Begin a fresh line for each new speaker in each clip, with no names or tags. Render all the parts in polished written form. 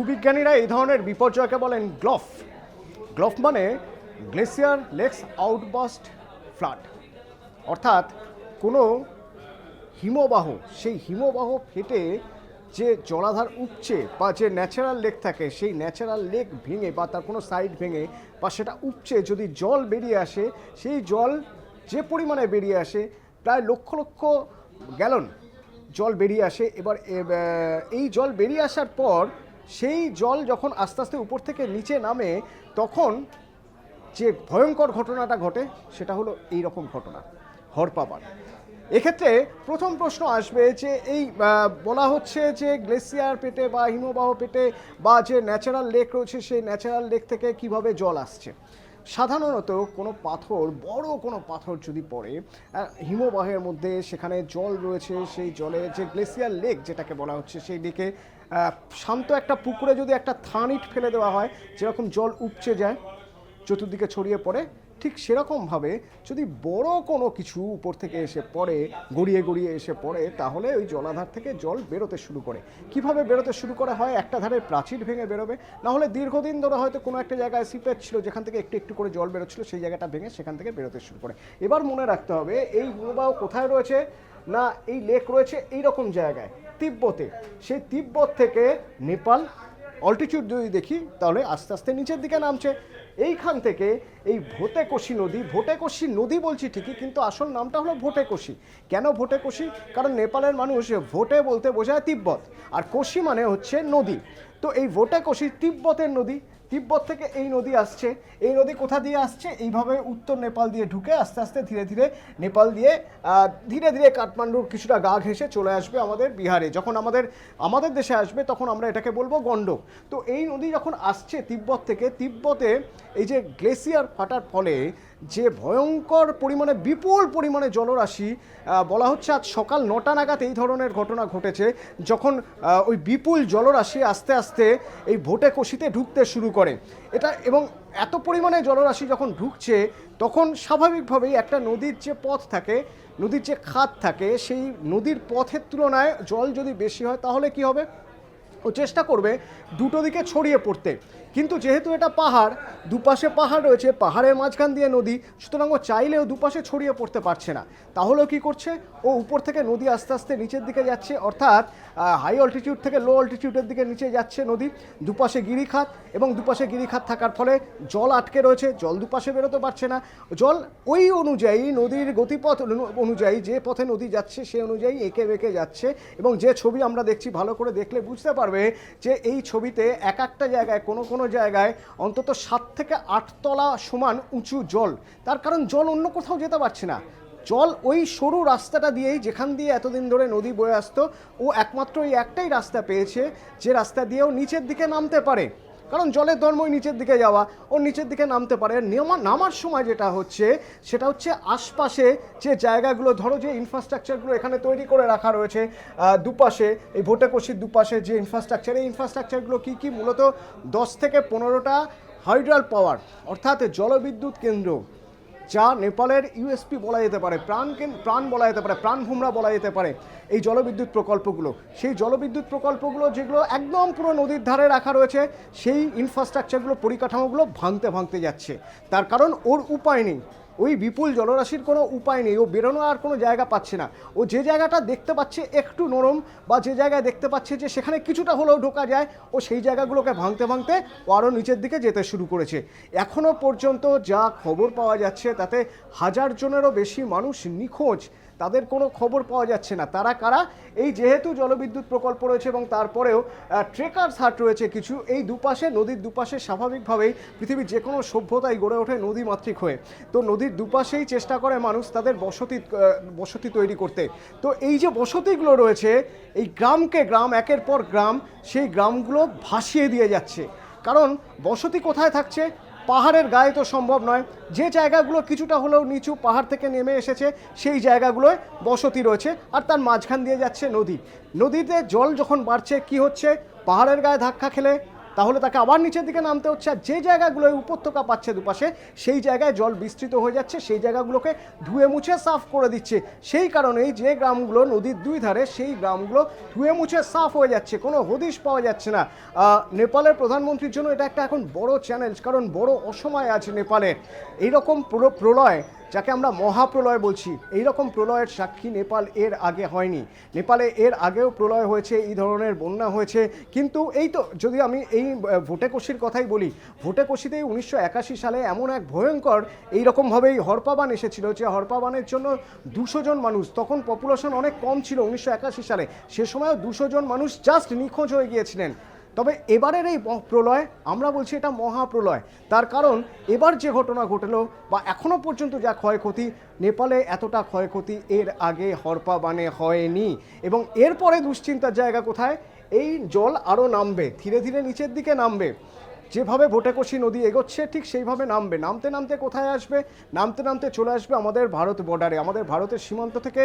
ভূবিজ্ঞানীরা এই ধরনের বিপর্যয়কে বলেন গ্লফ। গ্লফ মানে গ্লেসিয়ার লেকস আউটবাস্ট ফ্লাড, অর্থাৎ কোনো হিমবাহ, সেই হিমবাহ ফেটে যে জলাধার উপচে বা যে ন্যাচারাল লেক থাকে সেই ন্যাচারাল লেক ভেঙে বা তার কোনো সাইড ভেঙে বা সেটা উপচে যদি জল বেরিয়ে আসে, সেই জল যে পরিমাণে বেরিয়ে আসে প্রায় লক্ষ লক্ষ গ্যালন জল বেরিয়ে আসে। এবার এই জল বেরিয়ে আসার পর সেই জল যখন আস্তে আস্তে উপর থেকে নিচে নামে তখন যে ভয়ঙ্কর ঘটনাটা ঘটে সেটা হলো এই রকম ঘটনা, হড়পা বাঁধ। এক্ষেত্রে প্রথম প্রশ্ন আসবে যে এই বলা হচ্ছে যে গ্লেসিয়ার পেটে বা হিমবাহ পেটে বা যে ন্যাচারাল লেক রয়েছে সেই ন্যাচারাল লেক থেকে কিভাবে জল আসছে। সাধারণত কোনো পাথর, বড় কোনো পাথর যদি পড়ে হিমবাহের মধ্যে, সেখানে জল রয়েছে, সেই জলে যে গ্লেসিয়ার লেক যেটাকে বলা হচ্ছে সেই লেকে শান্ত একটা পুকুরে যদি একটা থান ইট ফেলে দেওয়া হয়, যেরকম জল উপচে যায় চতুর্দিকে ছড়িয়ে পড়ে, ঠিক সেরকমভাবে যদি বড় কোনো কিছু উপর থেকে এসে পড়ে, গড়িয়ে গড়িয়ে এসে পড়ে, তাহলে ওই জলাধার থেকে জল বেরোতে শুরু করে। কিভাবে বেরোতে শুরু করে? হয় একটা ধারের প্রাচীর ভেঙে বেরোবে, না হলে দীর্ঘদিন ধরে হয়তো কোনো একটা জায়গায় সিপেজ ছিল যেখান থেকে একটু একটু করে জল বেরোচ্ছিল, সেই জায়গাটা ভেঙে সেখান থেকে বেরোতে শুরু করে। এবার মনে রাখতে হবে এই হিমবাহ কোথায় রয়েছে, না এই লেক রয়েছে এই রকম জায়গায় তিব্বতে। সেই তিব্বত থেকে নেপাল অল্টিটিউড যদি দেখি তাহলে আস্তে আস্তে নিচের দিকে নামছে। এইখান থেকে এই ভোটেকোশি নদী, ভোটেকোশি নদী বলছি ঠিকই, কিন্তু আসল নামটা হলো ভোটেকোশি। কেন ভোটেকোশি? কারণ নেপালের মানুষ ভোটে বলতে বোঝায় তিব্বত, আর কোশি মানে হচ্ছে নদী। তো এই ভোটেকোশি তিব্বতের নদী, তিব্বত থেকে এই নদী আসছে। এই নদী কোথা দিয়ে আসছে? এইভাবে উত্তর নেপাল দিয়ে ঢুকে আস্তে আস্তে ধীরে ধীরে নেপাল দিয়ে ধীরে ধীরে কাঠমান্ডুর কিছুটা গা ঘেঁষে চলে আসবে আমাদের বিহারে। যখন আমাদের দেশে আসবে তখন আমরা এটাকে বলবো গণ্ডক। তো এই নদী যখন আসছে তিব্বত থেকে, তিব্বতে এই যে গ্লেসিয়ার ফাটার ফলে যে ভয়ঙ্কর পরিমাণে, বিপুল পরিমাণে জলরাশি, বলা হচ্ছে আজ সকাল 9টা নাগাদ এই ধরনের ঘটনা ঘটেছে, যখন ওই বিপুল জলরাশি আস্তে আস্তে এই ভোটেকোশিতে ঢুকতে শুরু করে এটা। এবং এত পরিমাণে জলরাশি যখন ঢুকছে তখন স্বাভাবিকভাবেই একটা নদীর যে পথ থাকে, নদীর যে খাত থাকে, সেই নদীর পথের তুলনায় জল যদি বেশি হয় তাহলে কি হবে? ও চেষ্টা করবে দুটো দিকে ছড়িয়ে পড়তে। কিন্তু যেহেতু এটা পাহাড়, দুপাশে পাহাড় রয়েছে, পাহাড়ের মাঝখান দিয়ে নদী, সুতরাং ও চাইলেও দুপাশে ছড়িয়ে পড়তে পারছে না। তাহলেও কি করছে? ও উপর থেকে নদী আস্তে আস্তে নিচের দিকে যাচ্ছে, অর্থাৎ হাই অল্টিটিউড থেকে লো অল্টিটিউডের দিকে নিচে যাচ্ছে নদী। দুপাশে গিরিখাত, এবং দুপাশে গিরিখাত থাকার ফলে জল আটকে রয়েছে, জল দুপাশে বেরোতে পারছে না। জল ওই অনুযায়ী, নদীর গতিপথ অনুযায়ী, যে পথে নদী যাচ্ছে সে অনুযায়ী এঁকে বেঁকে যাচ্ছে। এবং যে ছবি আমরা দেখছি, ভালো করে দেখলে বুঝতে পারবে যে এই ছবিতে এক একটা জায়গায়, কোনো কোনো জায়গায় অন্তত 7 থেকে 8 তলা সমান উঁচু জল। তার কারণ জল অন্য কোথাও যেতে পারছে না। জল ওই সরু রাস্তাটা দিয়েই, যেখান দিয়ে এতদিন ধরে নদী বয়ে আসতো, ও একমাত্র এই একটাই রাস্তা পেয়েছে যে রাস্তা দিয়েও নিচের দিকে নামতে পারে। কারণ জলের ধর্মই নিচের দিকে যাওয়া, ও নিচের দিকে নামতে পারে। নামার সময় যেটা হচ্ছে সেটা হচ্ছে আশপাশে যে জায়গাগুলো, ধরো যে ইনফ্রাস্ট্রাকচারগুলো এখানে তৈরি করে রাখা রয়েছে দুপাশে, এই ভোটেকোশির দুপাশে যে ইনফ্রাস্ট্রাকচার, এই ইনফ্রাস্ট্রাকচারগুলো কী কী? মূলত 10 থেকে 15টা হাইড্রাল পাওয়ার, অর্থাৎ জলবিদ্যুৎ কেন্দ্র, যা নেপালের ইউএসপি বলা যেতে পারে, প্রাণ বলা যেতে পারে, প্রাণভূমরা বলা যেতে পারে এই জলবিদ্যুৎ প্রকল্পগুলো। সেই জলবিদ্যুৎ প্রকল্পগুলো যেগুলো একদম পুরো নদীর ধারে রাখা রয়েছে, সেই ইনফ্রাস্ট্রাকচারগুলো, পরিকাঠামোগুলো ভাঙতে ভাঙতে যাচ্ছে। তার কারণ ওর উপায় নেই, ওই বিপুল জলরাশির কোনো উপায় নেই, ও বেরোনো আর কোনো জায়গা পাচ্ছে না। ও যে জায়গাটা দেখতে পাচ্ছে একটু নরম, বা যে জায়গায় দেখতে পাচ্ছে যে সেখানে কিছুটা হলেও ঢোকা যায়, ও সেই জায়গাগুলোকে ভাঙতে ভাঙতে ও আরও নিচের দিকে যেতে শুরু করেছে। এখনও পর্যন্ত যা খবর পাওয়া যাচ্ছে তাতে 1000 জনেরও বেশি মানুষ নিখোঁজ, তাদের কোনো খবর পাওয়া যাচ্ছে না। তারা কারা? এই যেহেতু জলবিদ্যুৎ প্রকল্প রয়েছে এবং তারপরেও ট্রেকার্স হাট রয়েছে কিছু, এই দুপাশে, নদীর দুপাশে স্বাভাবিকভাবেই পৃথিবীর যে কোনো সভ্যতাই গড়ে ওঠে নদীমাতৃক হয়ে। তো নদীর দুপাশেই চেষ্টা করে মানুষ তাদের বসতি তৈরি করতে। তো এই যে বসতিগুলো রয়েছে, এই গ্রামকে গ্রাম, একের পর গ্রাম, সেই গ্রামগুলো ভাসিয়ে দিয়ে যাচ্ছে। কারণ বসতি কোথায় থাকছে? পাহাড়ের গায়ে তো সম্ভব নয়। যে জায়গাগুলো কিছুটা হলেও নিচু, পাহাড় থেকে নেমে এসেছে, সেই জায়গাগুলোয় বসতি রয়েছে, আর তার মাঝখান দিয়ে যাচ্ছে নদী। নদীতে জল যখন বাড়ছে কি হচ্ছে? পাহাড়ের গায়ে ধাক্কা খেলে তাহলে তাকে আবার নিচের দিকে নামতে হচ্ছে। আর যে জায়গাগুলোয় উপত্যকা পাচ্ছে দুপাশে সেই জায়গায় জল বিস্তৃত হয়ে যাচ্ছে, সেই জায়গাগুলোকে ধুয়ে মুছে সাফ করে দিচ্ছে। সেই কারণেই যে গ্রামগুলো নদীর দুই ধারে সেই গ্রামগুলো ধুয়ে মুছে সাফ হয়ে যাচ্ছে, কোনো হদিশ পাওয়া যাচ্ছে না। নেপালের প্রধানমন্ত্রীর জন্য এটা একটা এখন বড় চ্যালেঞ্জ, কারণ বড় অসময় আছে নেপালের। এইরকম প্রলয়, যাকে আমরা মহাপ্রলয় বলছি, এই রকম প্রলয়ের সাক্ষী নেপাল এর আগে হয়নি। নেপালে এর আগেও প্রলয় হয়েছে, এই ধরনের বন্যা হয়েছে, কিন্তু এই তো যদি আমি এই ভোটেকোষির কথাই বলি, ভোটেকোষিতেই 1981 সালে এমন এক ভয়ঙ্কর এইরকমভাবেই হরপাবান এসেছিল, যে হরপাবানের জন্য 200 জন মানুষ, তখন পপুলেশন অনেক কম ছিল 1981 সালে, সে সময়ও 200 জন মানুষ জাস্ট নিখোঁজ হয়ে গিয়েছিলেন। তবে এবারের এই প্রলয়, আমরা বলছি এটা মহাপ্রলয়। তার কারণ এবার যে ঘটনা ঘটলো বা এখনো পর্যন্ত যা ক্ষয়ক্ষতি, নেপালে এতটা ক্ষয়ক্ষতি এর আগে হরপাবানে হয়নি। এবং এরপরে দুশ্চিন্তার জায়গা কোথায়? এই জল আরও নামবে, ধীরে ধীরে নিচের দিকে নামবে। যেভাবে ভোটেকোষি নদী এগোচ্ছে ঠিক সেইভাবে নামবে। নামতে নামতে কোথায় আসবে? নামতে নামতে চলে আসবে আমাদের ভারত বর্ডারে, আমাদের ভারতের সীমান্ত থেকে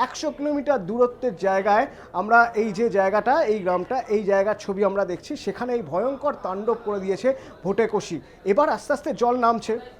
100 কিলোমিটার দূরত্বের জায়গায়। আমরা এই যে জায়গাটা, এই গ্রামটা, এই জায়গার ছবি আমরা দেখছি, সেখানে এই ভয়ঙ্কর তাণ্ডব করে দিয়েছে ভোটেকোষি। এবার আস্তে আস্তে জল নামছে,